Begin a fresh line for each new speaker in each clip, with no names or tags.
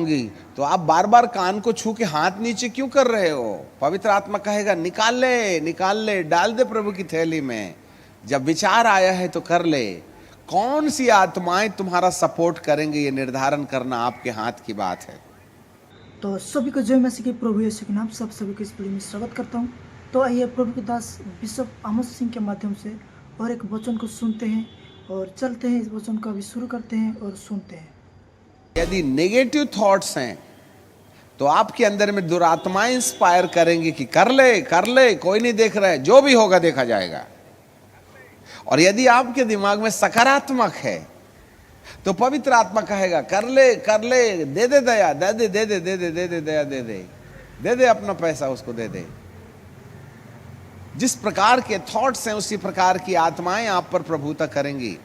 होंगी, तो आप बार बार कान को छू के हाथ नीचे क्यों कर रहे हो? पवित्र आत्मा कहेगा निकाल ले, निकाल ले, डाल दे प्रभु की थैली में। जब विचार आया है तो कर ले। कौन सी आत्माएं तुम्हारा सपोर्ट करेंगे, ये निर्धारण करना आपके हाथ की बात है।
तो सभी को जय मसीह के प्रभु यीशु के नाम सब सभी को इस वीडियो में स्वागत करता हूं। तो आइए प्रभु के दास बिशप आमोस सिंह के माध्यम से और एक वचन को सुनते हैं और चलते हैं। इस वचन को अभी शुरू करते हैं और सुनते हैं।
यदि नेगेटिव थॉट्स हैं तो आपके अंदर में दुरात्माएं इंस्पायर करेंगी कि कर ले, कर ले, कोई नहीं देख रहा है, जो भी होगा देखा जाएगा। और यदि आपके दिमाग में सकारात्मक है तो पवित्र आत्मा कहेगा कर ले, कर ले, दे दे दया, दे दे दे दे दे दे दे दे दया, दे दे दे दे अपना पैसा उसको दे दे। जिस प्रकार के थॉट्स हैं उसी प्रकार की आत्माएं आप पर प्रभुता करेंगी।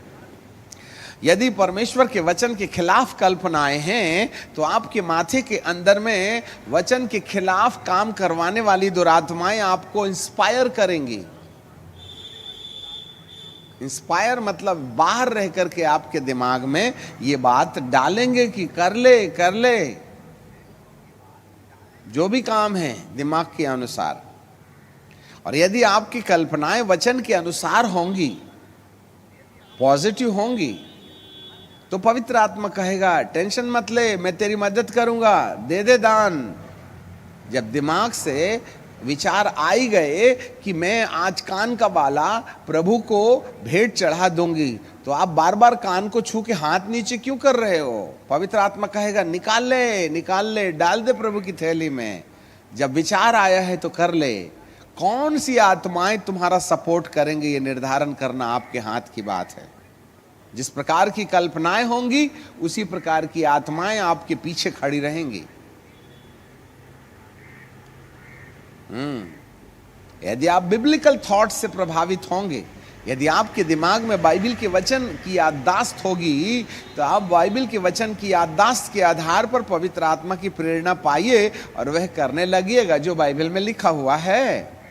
यदि परमेश्वर के वचन के खिलाफ कल्पनाएं हैं तो आपके माथे के अंदर में वचन के खिलाफ काम करवाने वाली दुरात्माएं आपको इंस्पायर करेंगी। इंस्पायर मतलब बाहर रह करके आपके दिमाग में ये बात डालेंगे कि कर ले, कर ले, जो भी काम है दिमाग के अनुसार। और यदि आपकी कल्पनाएं वचन के अनुसार होंगी, पॉजिटिव होंगी, तो पवित्र आत्मा कहेगा टेंशन मत ले, मैं तेरी मदद करूंगा, दे दे दान। जब दिमाग से विचार आई गए कि मैं आज कान का बाला प्रभु को भेंट चढ़ा दूंगी, तो आप बार बार कान को छू के हाथ नीचे क्यों कर रहे हो? पवित्र आत्मा कहेगा निकाल ले, निकाल ले, डाल दे प्रभु की थैली में। जब विचार आया है तो कर ले। कौन सी आत्माएं तुम्हारा सपोर्ट करेंगे, ये निर्धारण करना आपके हाथ की बात है। जिस प्रकार की कल्पनाएं होंगी उसी प्रकार की आत्माएं आपके पीछे खड़ी रहेंगी। यदि आप बिब्लिकल थॉट से प्रभावित होंगे, यदि आपके दिमाग में बाइबल के वचन की याददाश्त होगी, तो आप बाइबल के वचन की याददाश्त के आधार पर पवित्र आत्मा की प्रेरणा पाइए और वह करने लगिएगा जो बाइबल में लिखा हुआ है।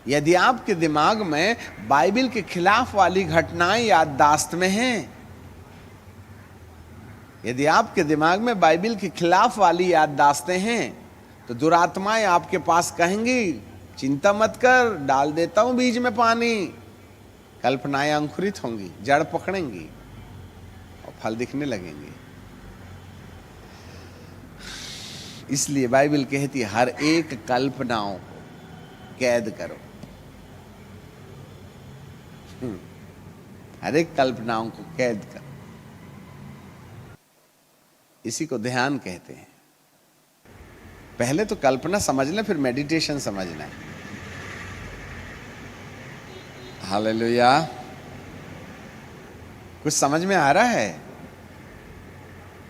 यदि आपके दिमाग में बाइबल के खिलाफ वाली घटनाएं याददाश्त में हैं, यदि आपके दिमाग में बाइबल के खिलाफ वाली याददाश्तें हैं, तो दुरात्माएं आपके पास कहेंगी चिंता मत कर, डाल देता हूं बीज में पानी। कल्पनाएं अंकुरित होंगी, जड़ पकड़ेंगी और फल दिखने लगेंगे। इसलिए बाइबल कहती है हर एक कल्पनाओं को कैद करो। हर एक कल्पनाओं को कैद करो। इसी को ध्यान कहते हैं। पहले तो कल्पना समझना, फिर मेडिटेशन समझना है। हालेलुया। कुछ समझ में आ रहा है?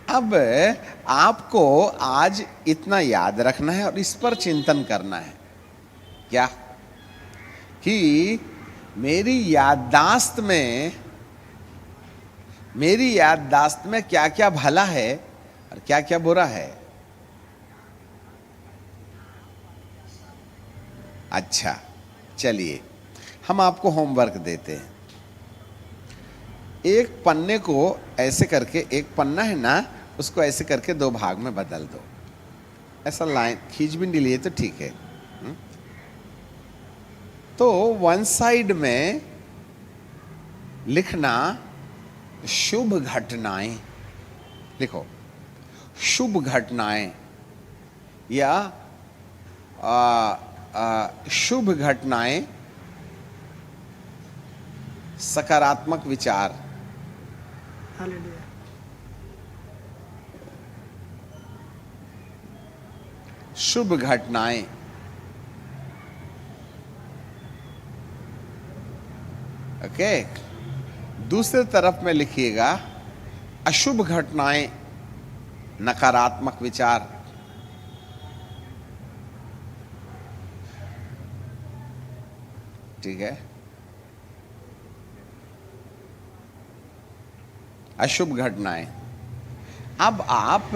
अब आपको आज इतना याद रखना है और इस पर चिंतन करना है क्या कि मेरी याददाश्त में क्या क्या भला है और क्या क्या बुरा है। अच्छा, चलिए हम आपको होमवर्क देते हैं। एक पन्ने को ऐसे करके, एक पन्ना है ना, उसको ऐसे करके दो भाग में बदल दो। ऐसा लाइन खींच भी नहीं लिए तो ठीक है। तो वन साइड में लिखना शुभ घटनाएं, लिखो शुभ घटनाएं या शुभ घटनाएं, सकारात्मक विचार।
हालेलुया।
शुभ घटनाएं। ओके। दूसरे तरफ में लिखिएगा अशुभ घटनाएं, नकारात्मक विचार। ठीक है। अशुभ घटनाएं। अब आप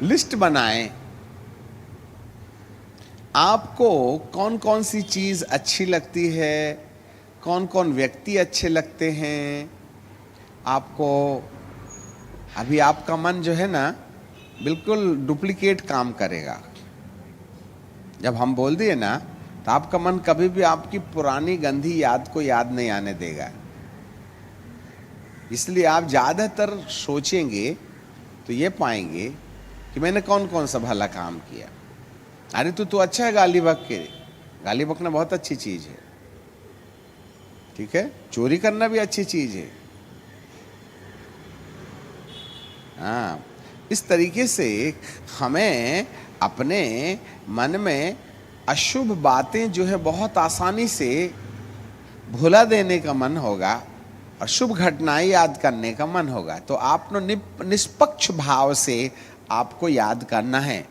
लिस्ट बनाएं, आपको कौन कौन सी चीज अच्छी लगती है, कौन कौन व्यक्ति अच्छे लगते हैं, आपको अभी आपका मन जो है ना बिल्कुल डुप्लीकेट काम करेगा। जब हम बोल दिए ना तो आपका मन कभी भी आपकी पुरानी गंदी याद को याद नहीं आने देगा। इसलिए आप ज़्यादातर सोचेंगे तो ये पाएंगे कि मैंने कौन कौन सा भला काम किया। अरे तू तो अच्छा है गाली बक के, गाली बकना बहुत अच्छी चीज़ है, ठीक है, चोरी करना भी अच्छी चीज़ है। हाँ, इस तरीके से हमें अपने मन में अशुभ बातें जो है बहुत आसानी से भुला देने का मन होगा और शुभ घटनाएं याद करने का मन होगा। तो आपने निष्पक्ष भाव से आपको याद करना है,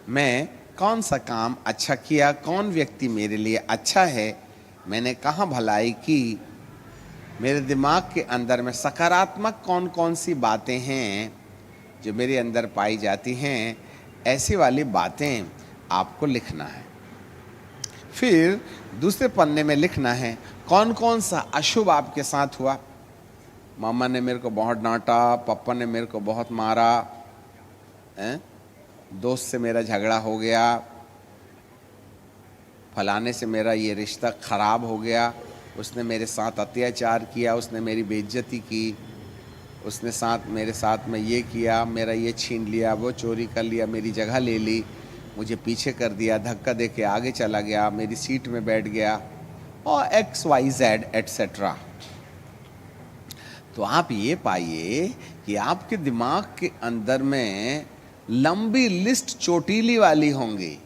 मैं कौन सा काम अच्छा किया, कौन व्यक्ति मेरे लिए अच्छा है, मैंने कहाँ भलाई की, मेरे दिमाग के अंदर में सकारात्मक कौन कौन सी बातें हैं जो मेरे अंदर पाई जाती हैं, ऐसी वाली बातें आपको लिखना है। फिर दूसरे पन्ने में लिखना है कौन कौन सा अशुभ आपके साथ हुआ। मामा ने मेरे को बहुत डांटा, पापा ने मेरे को बहुत मारा, दोस्त से मेरा झगड़ा हो गया, फलाने से मेरा ये रिश्ता खराब हो गया, उसने मेरे साथ अत्याचार किया, उसने मेरी बेइज्जती की, उसने मेरे साथ में ये किया, मेरा ये छीन लिया, वो चोरी कर लिया, मेरी जगह ले ली, मुझे पीछे कर दिया, धक्का दे के आगे चला गया, मेरी सीट में बैठ गया, और XYZ एटसेट्रा। तो आप ये पाइए कि आपके दिमाग के अंदर में लंबी लिस्ट चोटीली वाली होंगी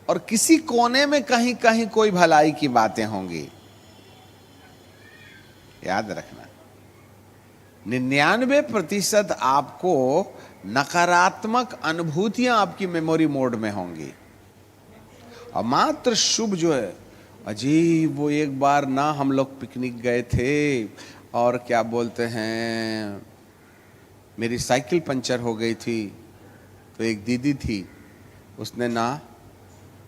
और किसी कोने में कहीं कहीं कोई भलाई की बातें होंगी। याद रखना, 99% आपको नकारात्मक अनुभूतियां आपकी मेमोरी मोड में होंगी और मात्र शुभ जो है अजीब। वो एक बार ना हम लोग पिकनिक गए थे और क्या बोलते हैं, मेरी साइकिल पंचर हो गई थी, तो एक दीदी थी, उसने ना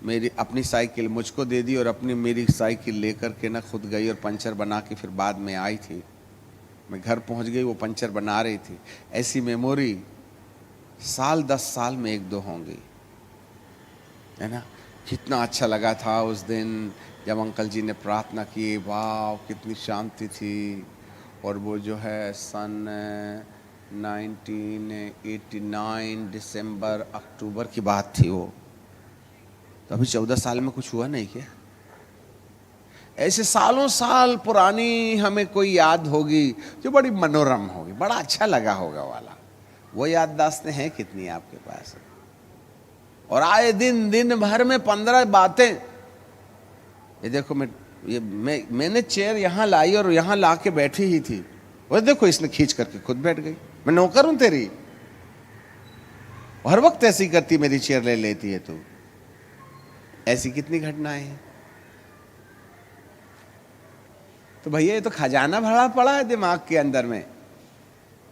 मेरी अपनी साइकिल मुझको दे दी और मेरी साइकिल लेकर के ना खुद गई और पंचर बना के फिर बाद में आई थी। मैं घर पहुंच गई, वो पंचर बना रही थी। ऐसी मेमोरी साल 10 साल में 1-2 होंगी, है ना। कितना अच्छा लगा था उस दिन जब अंकल जी ने प्रार्थना की, वाह कितनी शांति थी। और वो जो है सन 1989 दिसंबर अक्टूबर की बात थी वो, तो अभी 14 साल में कुछ हुआ नहीं क्या। ऐसे सालों साल पुरानी हमें कोई याद होगी जो बड़ी मनोरम होगी, बड़ा अच्छा लगा होगा वाला। वो याददाश्तें हैं कितनी आपके पास, और आए दिन भर में 15 बातें। ये देखो मैंने चेयर यहाँ लाई और यहाँ ला के बैठी ही थी, वो देखो इसने खींच करके खुद बैठ गई। मैं नौकर हूं तेरी, हर वक्त ऐसी करती, मेरी चेयर ले लेती है तू। ऐसी कितनी घटनाएं हैं। तो भैया ये तो खजाना भरा पड़ा है दिमाग के अंदर में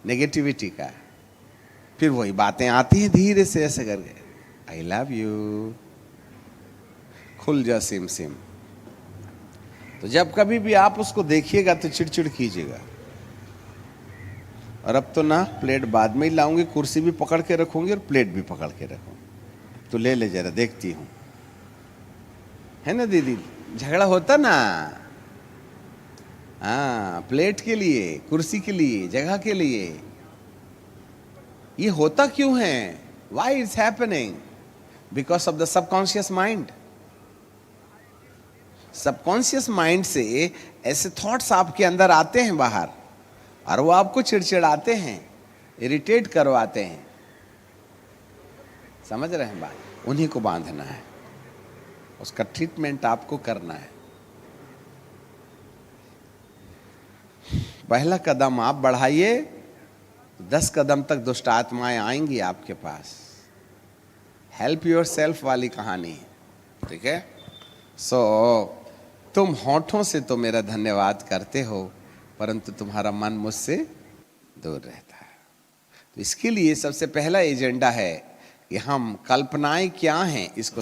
नेगेटिविटी का। फिर वही बातें आती हैं धीरे से ऐसे करके, आई लव यू, खुल जा सिम सिम। तो जब कभी भी आप उसको देखिएगा तो चिड़चिड़ कीजिएगा। और अब तो ना प्लेट बाद में ही लाऊंगी, कुर्सी भी पकड़ के रखूंगी और प्लेट भी पकड़ के रखूंगी। तो ले जरा देखती हूं, है ना दीदी, झगड़ा होता ना, हाँ, प्लेट के लिए, कुर्सी के लिए, जगह के लिए। ये होता क्यों है? Why it's happening? Because of the subconscious mind. Subconscious mind से ऐसे थॉट्स आपके अंदर आते हैं बाहर, और वो आपको चिड़चिड़ाते हैं, इरिटेट करवाते हैं। समझ रहे हैं बात? उन्हीं को बांधना है, उसका ट्रीटमेंट आपको करना है। पहला कदम आप बढ़ाइए, 10 कदम तक दुष्ट आत्माएं आएंगी आपके पास। हेल्प योरसेल्फ वाली कहानी, ठीक है। तुम होठों से तो मेरा धन्यवाद करते हो, परंतु तुम्हारा मन मुझसे दूर रहता है। तो इसके लिए सबसे पहला एजेंडा है कि हम कल्पनाएं क्या हैं इसको